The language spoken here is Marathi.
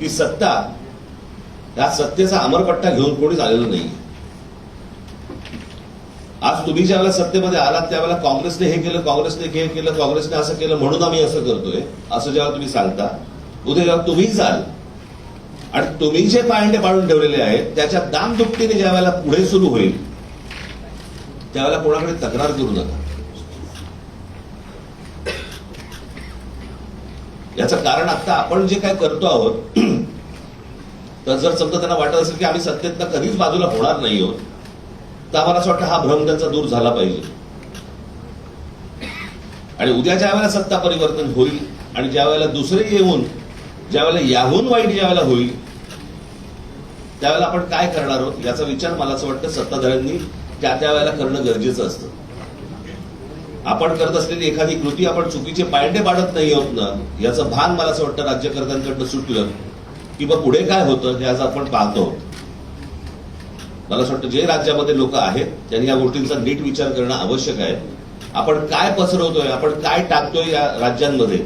की सत्ता या सत्तेचा अमरपट्टा घेऊन कोणीच आलेलं नाही. आज तुम्ही ज्यावेळेला सत्तेमध्ये आलात त्यावेळेला काँग्रेसने हे केलं, काँग्रेसने हे केलं, काँग्रेसने असं केलं म्हणून आम्ही असं करतोय असं जेव्हा तुम्ही सांगता, उद्या जेव्हा तुम्ही जाल आणि तुम्ही जे पायंडे पाडून ठेवलेले आहेत त्याच्या दामदुपटीने ज्यावेळेला पुढे सुरू होईल त्यावेळेला कोणाकडे तक्रार करू नका. याचं कारण आता आपण जे काय करतो आहोत तर जर समजा त्यांना वाटत असेल की आम्ही सत्तेतनं कधीच बाजूला होणार नाही आहोत तर आम्हाला असं वाटतं हा भ्रम त्यांचा दूर झाला पाहिजे. आणि उद्या ज्या वेळेला सत्ता परिवर्तन होईल आणि ज्या वेळेला दुसरे येऊन ज्यावेळेला याहून वाईट ज्यावेळेला होईल त्यावेळेला आपण काय करणार आहोत याचा विचार मला असं वाटतं सत्ताधाऱ्यांनी त्या वेळेला करणं गरजेचं असतं. आपण करत असलेली एखादी कृती आपण चुकीचे पायंडे पाडत नाही आहोत ना याचं भान मला असं वाटतं राज्यकर्त्यांकडनं सुटलं की मग पुढे काय होतं हे आज आपण पाहतो. मला असं वाटतं जे राज्यामध्ये लोक आहेत त्यांनी या गोष्टींचा नीट विचार करणं आवश्यक आहे. आपण काय पसरवतोय, आपण काय टाकतोय या राज्यांमध्ये